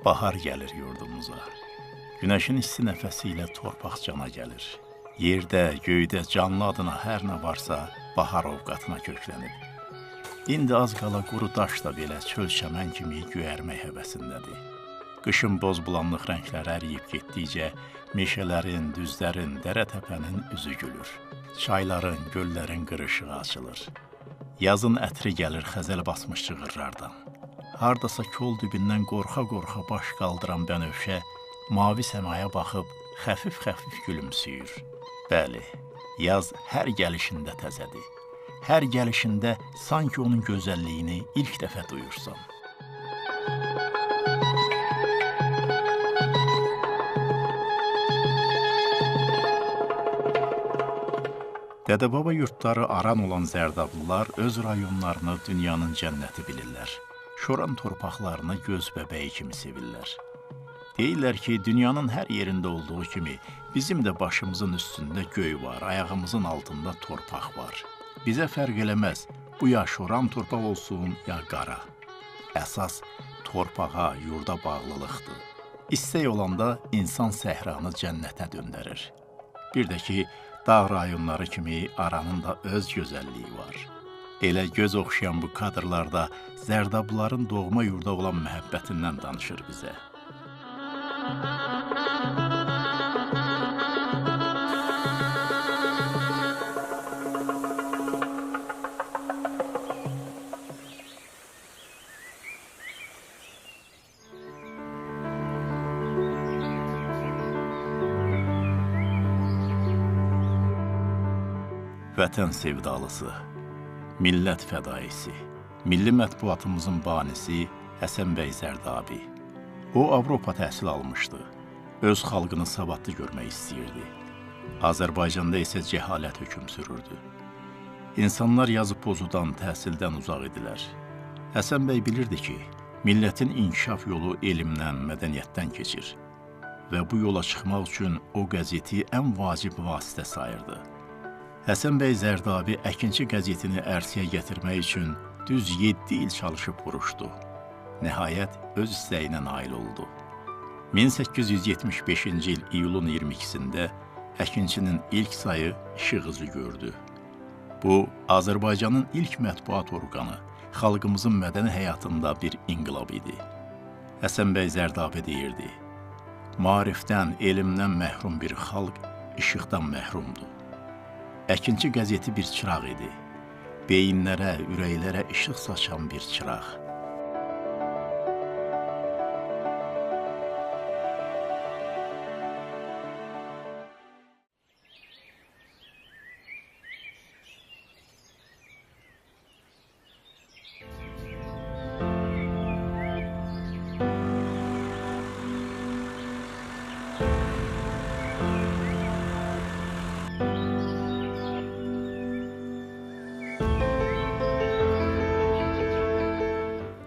Bahar gəlir yurdumuza. Günəşin isti nəfəsi ilə torpaq cana gəlir. Yerdə, göydə canlı adına hər nə varsa bahar ovqatına köklənib. İndi az qala quru daş da belə çöl çəmən kimi göyərmək həvəsindədir. Qışın boz bulanlıq rəngləri əriyib getdikcə meşələrin, düzlərin, dərə-təpənin üzü gülür. Çayların, göllərin qırışığı açılır. Yazın ətri gəlir xəzəl basmış çığırlardan. Hardasa kol dibindən qorxa-qorxa baş qaldıran bənövşə mavi səmaya baxıb xəfif-xəfif gülümsüyür. Bəli, yaz hər gəlişində təzədir. Hər gəlişində sanki onun gözəlliyini ilk dəfə duyursan. Dədə-baba yurtları aran olan Zərdablılar öz rayonlarını dünyanın cənnəti bilirlər. Şoran torpaqlarını göz bəbəyi kimi sevirlər. Deyirlər ki, dünyanın hər yerində olduğu kimi bizim də başımızın üstündə göy var, ayağımızın altında torpaq var. Bizə fərq eləməz, bu ya şoran torpaq olsun, ya qara. Əsas torpağa, yurda bağlılıqdır. İstək olanda insan səhranı cənnətə döndərir. Bir də ki, dağ rayonları kimi aranın da öz gözəlliyi var. Elə göz oxşayan bu kadrlarda Zərdablıların doğma yurda olan məhəbbətindən danışır bizə. Vətən sevdalısı, millət fədaisi, milli mətbuatımızın banisi Həsən bəy Zərdabi. O, Avropa təhsil almışdı. Öz xalqını savadlı görmək istəyirdi. Azərbaycanda isə cəhalət hökm sürürdü. İnsanlar yazı pozudan, təhsildən uzaq idilər. Həsən bəy bilirdi ki, millətin inkişaf yolu elmdən, mədəniyyətdən keçir. Və bu yola çıxmaq üçün o qəzeti ən vacib vasitə sayırdı. Həsən bəy Zərdabi Əkinçi qəzetini ərsəyə gətirmək üçün düz 7 il çalışıb vuruşdu. Nəhayət, öz istəyinə nail oldu. 1875-ci il iyulun 22-sində Əkinçinin ilk sayı işıq üzü gördü. Bu, Azərbaycanın ilk mətbuat orqanı, xalqımızın mədəni həyatında bir inqilab idi. Həsən bəy Zərdabi deyirdi, maarifdən, elmdən məhrum bir xalq işıqdan məhrumdur. Əkinçi qəzeti bir çıraq idi. Beyinlərə, ürəklərə işıq saçan bir çıraq.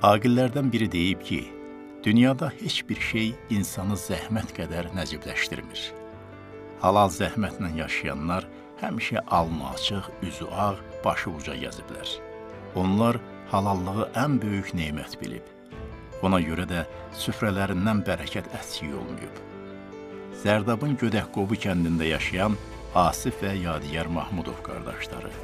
Aqillərdən biri deyib ki, dünyada heç bir şey insanı zəhmət qədər nəcibləşdirmir. Halal zəhmətlə yaşayanlar həmişə alnı açıq, üzü ağ, başı uca gəziblər. Onlar halallığı ən böyük nemət bilib. Ona görə də süfrələrindən bərəkət əksik olmayıb. Zərdabın Gödəkqobu kəndində yaşayan Asif və Yadigar Mahmudov qardaşları.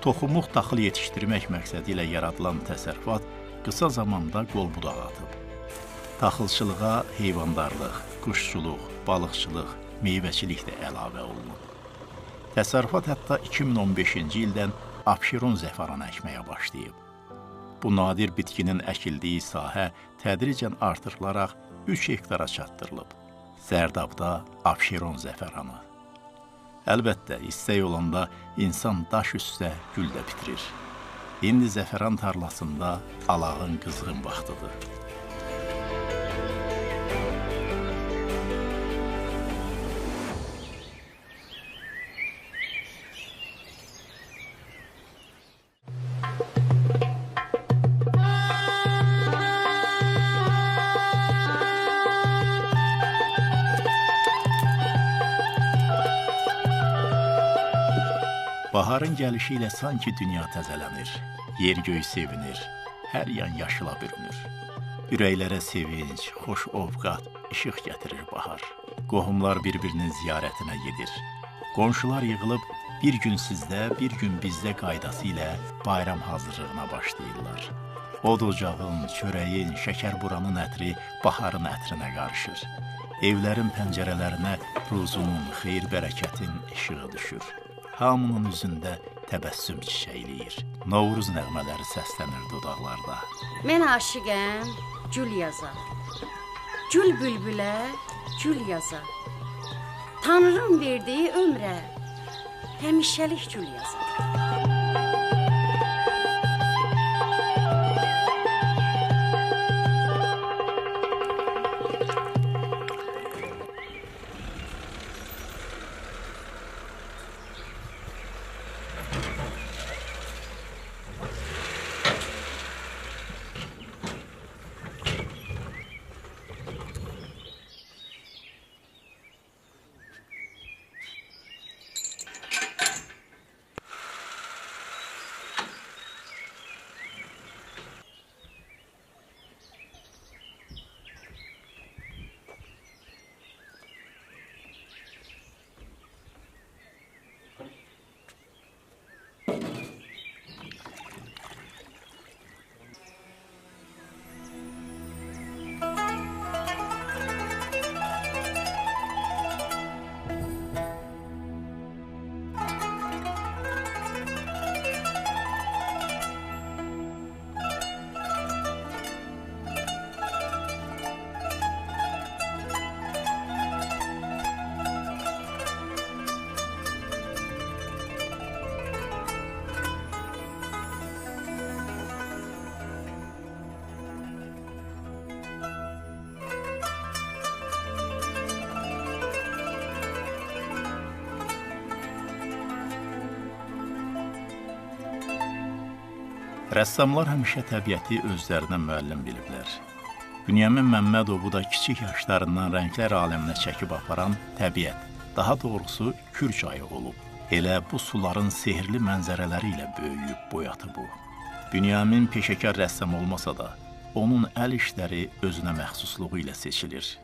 Toxumuq taxıl yetişdirmək məqsədi ilə yaradılan təsərrüfat qısa zamanda qol-budaq atıb. Taxılçılığa heyvandarlıq, quşçuluq, balıqçılıq, meyvəçilik də əlavə olunub. Təsərrüfat hətta 2015-ci ildən Abşeron zəfəranı əkməyə başlayıb. Bu nadir bitkinin əkildiyi sahə tədricən artırılaraq 3 hektara çatdırılıb. Zərdabda Abşeron zəfəranı. Əlbəttə, istək olanda insan daş üstə gül də bitirir. İndi zəfəran tarlasında alağın qızğın vaxtıdır. Baharın gəlişi ilə sanki dünya təzələnir, yer-göy sevinir, hər yan yaşıla bürünür. Ürəklərə sevinç, xoş ovqat, işıq gətirir bahar. Qohumlar bir-birinin ziyarətinə gedir. Qonşular yığılıb bir gün sizdə, bir gün bizdə qaydası ilə bayram hazırlığına başlayırlar. Od ocağın, çörəyin, şəkərburanın ətri baharın ətrinə qarışır. Evlərin pəncərələrinə ruzunun, xeyir-bərəkətin işığı düşür. Hamının üzündə təbəssüm çiçəkləyir. Novruz nəğmələri səslənir dodaqlarda. Mən aşiqəm, gül yazar. Gül bülbülə, gül yazar. Tanrım verdiyi ömrə, həmişəlik gül yazar. Rəssamlar həmişə təbiəti özlərinə müəllim biliblər. Bünyamin Məmmədovu da kiçik yaşlarından rənglər aləminə çəkib aparan təbiət, daha doğrusu Kür çayı olub. Elə bu suların sehirli mənzərələri ilə böyüyüb boyatı bu. Bünyamin peşəkar rəssam olmasa da, onun əl işləri özünə məxsusluğu ilə seçilir.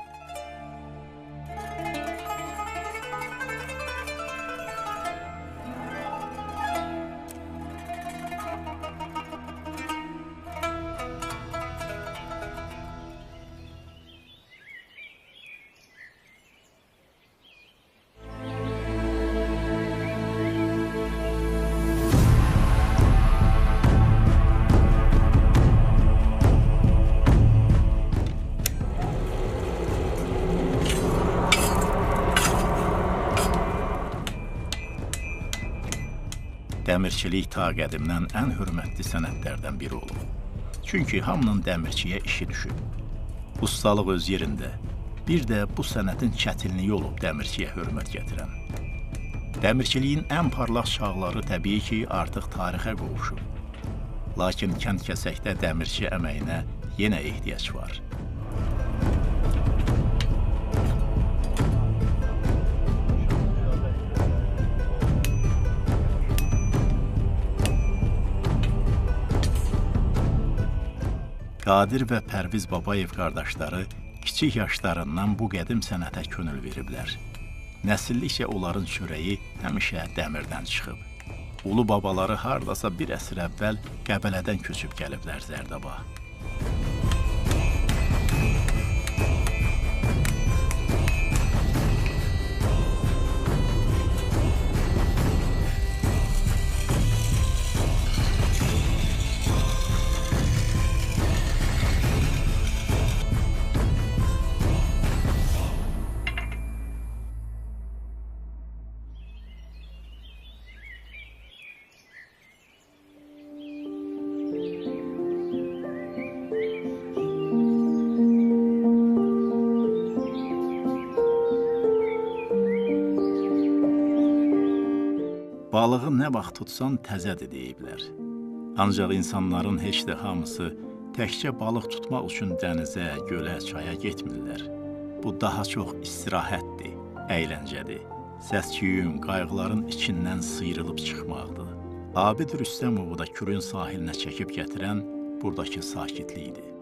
Dəmirçilik ta qədimdən ən hörmətli sənətlərdən biri olub. Çünki hamının dəmirçiyə işi düşüb. Ustalıq öz yerində, bir də bu sənətin çətinliyi olub dəmirçiyə hörmət gətirən. Dəmirçiliyin ən parlaq çağları təbii ki, artıq tarixə qovuşub. Lakin kənd-kəsəkdə dəmirçi əməyinə yenə ehtiyac var. Qadir və Pərviz Babayev qardaşları kiçik yaşlarından bu qədim sənətə könül veriblər. Nəsillikcə onların çörəyi həmişə dəmirdən çıxıb. Ulu babaları hardasa bir əsr əvvəl Qəbələdən köçüb gəliblər Zərdaba. Balığı nə vaxt tutsan təzədir deyiblər. Ancaq insanların heç də hamısı təkcə balıq tutmaq üçün dənizə, gölə, çaya getmirlər. Bu daha çox istirahətdir, əyləncədir. Səs-küyün, qayğıların içindən sıyrılıb çıxmaqdır. Abid Rüstəmovu da Kürün sahilinə çəkib gətirən buradakı sakitlikdir.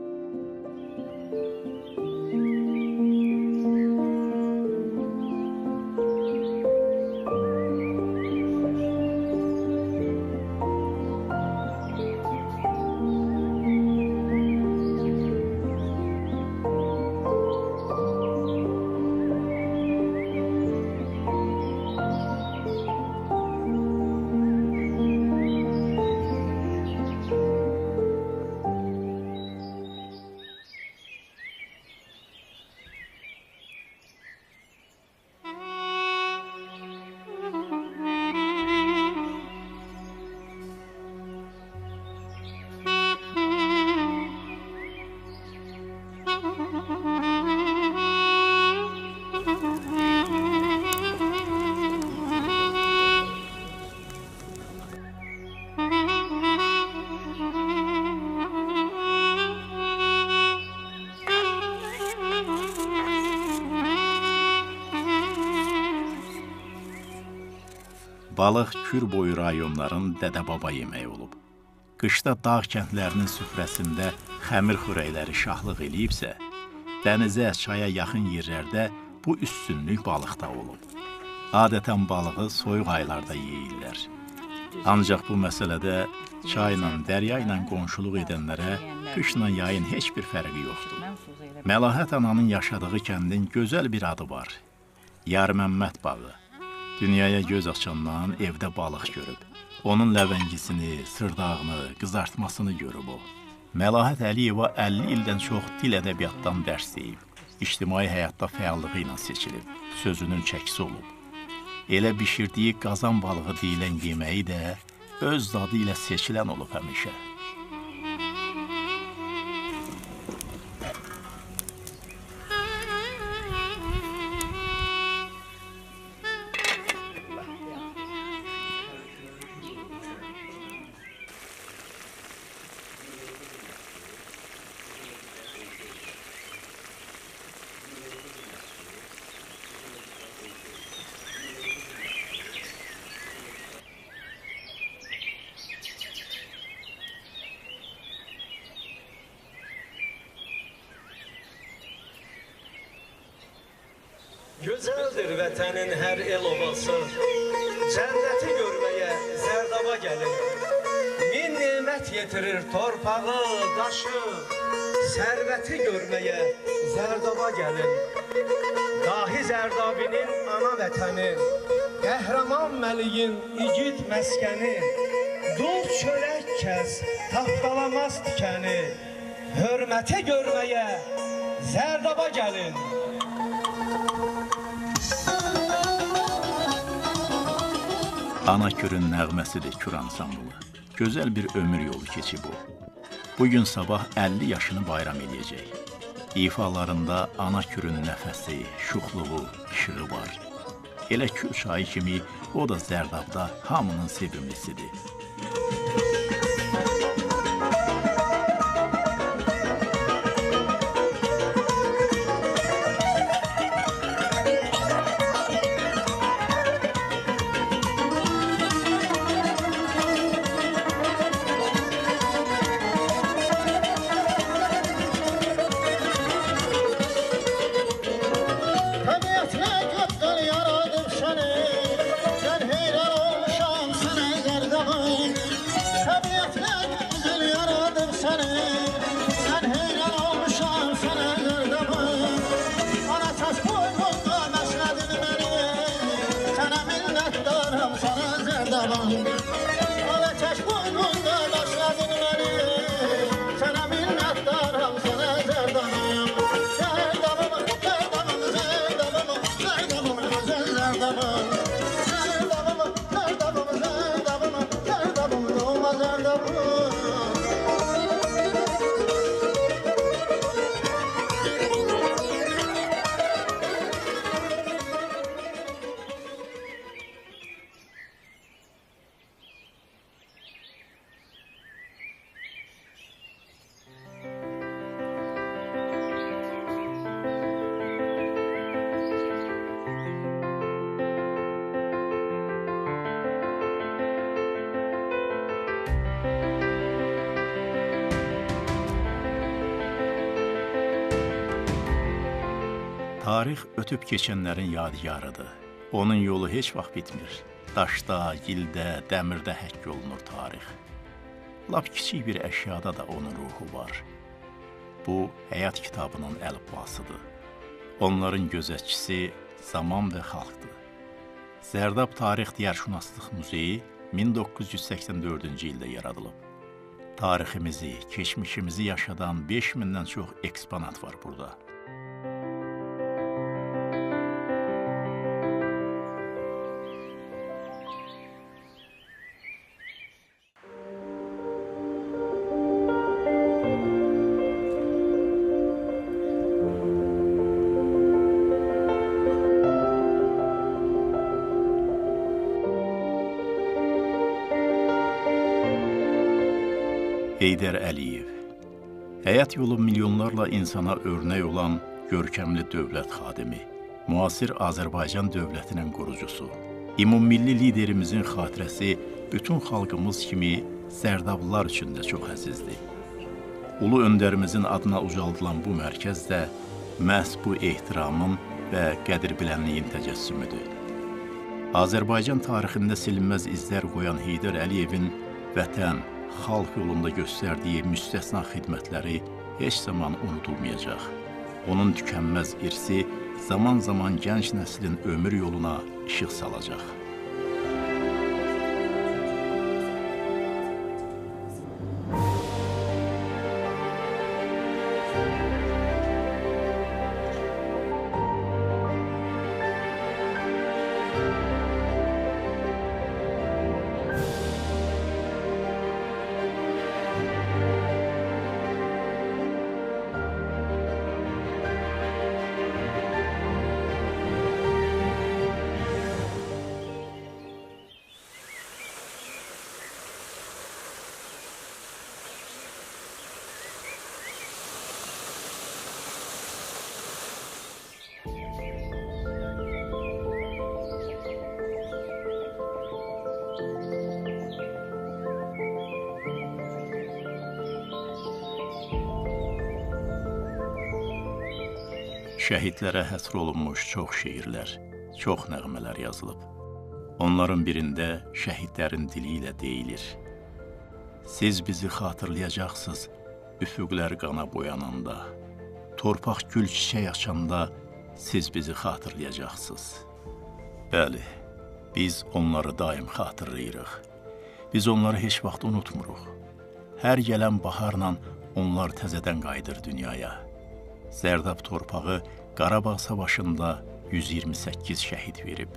Balıq Kür boyu rayonların dədə-baba yeməyi olub. Qışda dağ kəndlərinin süfrəsində xəmir xörəkləri şahlıq eləyibsə, dənizə, çaya yaxın yerlərdə bu üstünlük balıqda olub. Adətən balığı soyuq aylarda yeyirlər. Ancaq bu məsələdə çayla, dərya ilə qonşuluq edənlərə qışla yayın heç bir fərqi yoxdur. Məlahət ananın yaşadığı kəndin gözəl bir adı var. Yarməmməd bağı. Dünyaya göz açandan evdə balıq görüb. Onun ləvəngisini, sırdağını, qızartmasını görüb o. Məlahət Əliyeva 50 ildən çox dil ədəbiyyatdan dərs deyib. İctimai həyatda fəallığı ilə seçilib. Sözünün çəkisi olub. Elə bişirdiyi qazan balığı deyilən yeməyi də öz dadı ilə seçilən olub həmişə. Gözəldir vətənin hər el obası, cənnəti görməyə Zərdaba gəlin. Min nemət yetirir torpağı, daşı, sərvəti görməyə Zərdaba gəlin. Dahi Zərdabinin ana vətəni, qəhrəman məliyin igid məskəni, dul çörək kəs, tapdalamaz tikəni, hörməti görməyə Zərdaba gəlin. Ana Kürün nəğməsidir Kür ansamblı. Gözəl bir ömür yolu keçib o. Bugün sabah 50 yaşını bayram edəcək. İfalarında Ana Kürün nəfəsi, şuxluğu, işığı var. Elə Kür çayı kimi o da Zərdabda hamının sevimlisidir. Tarix ötüb keçənlərin yadigarıdır. Onun yolu heç vaxt bitmir. Daşda, gildə, dəmirdə həkk olunur tarix. Lap kiçik bir əşyada da onun ruhu var. Bu, həyat kitabının əlifbasıdır. Onların gözətçisi zaman və xalqdır. Zərdab Tarix Diyarşünaslıq Muzeyi 1984-cü ildə yaradılıb. Tariximizi, keçmişimizi yaşadan 5000-dən çox eksponat var burada. Heydər Əliyev. Həyat yolu milyonlarla insana örnək olan görkəmli dövlət xadimi, müasir Azərbaycan dövlətinin qurucusu, ümummilli liderimizin xatirəsi bütün xalqımız kimi Zərdablılar üçün də çox əzizdir. Ulu öndərimizin adına ucaldılan bu mərkəz də məhz bu ehtiramın və qədir-bilənliyin təcəssümüdür. Azərbaycan tarixində silinməz izlər qoyan Heydər Əliyevin vətən, xalq yolunda göstərdiyi müstəsna xidmətləri heç zaman unudulmayacaq. Onun tükənməz irsi zaman-zaman gənc nəslin ömür yoluna işıq salacaq. Şəhidlərə həsr olunmuş çox şeirlər, çox nəğmələr yazılıb. Onların birində şəhidlərin dili ilə deyilir. Siz bizi xatırlayacaqsınız üfüqlər qana boyananda. Torpaq gül çiçək açanda siz bizi xatırlayacaqsınız. Bəli, biz onları daim xatırlayırıq. Biz onları heç vaxt unutmuruq. Hər gələn baharla onlar təzədən qayıdır dünyaya. Zərdab torpağı Qarabağ savaşında 128 şəhid verib.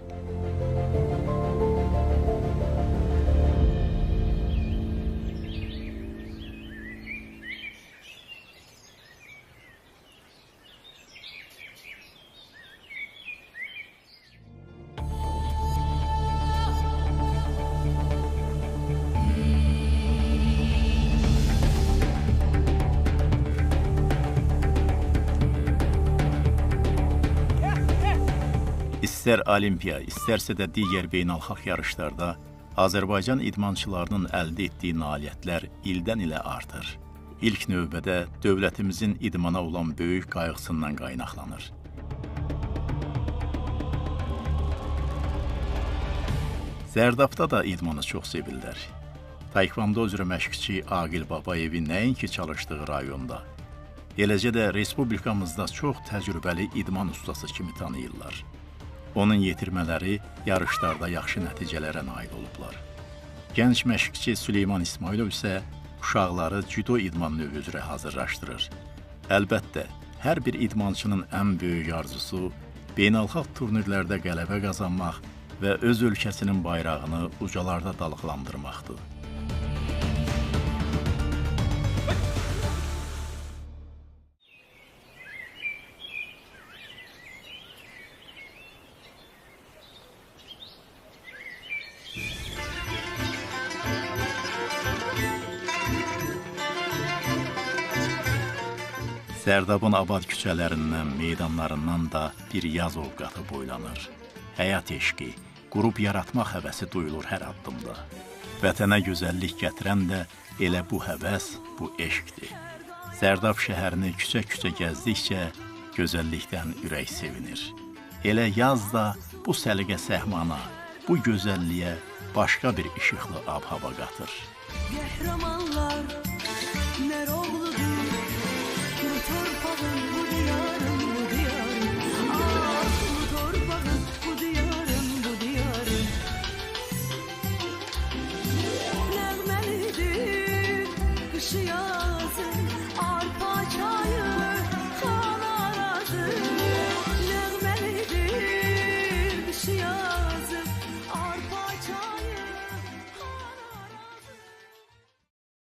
İstər olimpiya, istərsə də digər beynəlxalq yarışlarda Azərbaycan idmançılarının əldə etdiyi nailiyyətlər ildən ilə artır. İlk növbədə dövlətimizin idmana olan böyük qayğısından qaynaqlanır. Zərdabda da idmanı çox sevirlər. Taekvondo üzrə məşqçi Aqil Babayevi nəinki çalışdığı rayonda, eləcə də respublikamızda çox təcrübəli idman ustası kimi tanıyırlar. Onun yetirmələri yarışlarda yaxşı nəticələrə nail olublar. Gənc məşqçi Süleyman İsmailov isə uşaqları cüdo idman növü üzrə hazırlaşdırır. Əlbəttə, hər bir idmançının ən böyük arzusu beynəlxalq turnirlərdə qələbə qazanmaq və öz ölkəsinin bayrağını ucalarda dalğalandırmaqdır. Zərdabın abad küçələrindən, meydanlarından da bir yaz ovqatı boylanır. Həyat eşqi, qurub yaratmaq həvəsi duyulur hər addımda. Vətənə gözəllik gətirən də elə bu həvəs, bu eşqdir. Zərdab şəhərini küçə-küçə gəzdikcə Gözəllikdən ürək sevinir. Elə yaz da bu səliqə səhmana, bu gözəlliyə başqa bir işıqlı ab-hava qatır. Qəhrəmanlar nər oğludur, bu torpağın, bu diyarın, bu diyarın. Ah, bu torpağın, bu diyarın, bu diyarın. Nəğməlidir qışı yaz.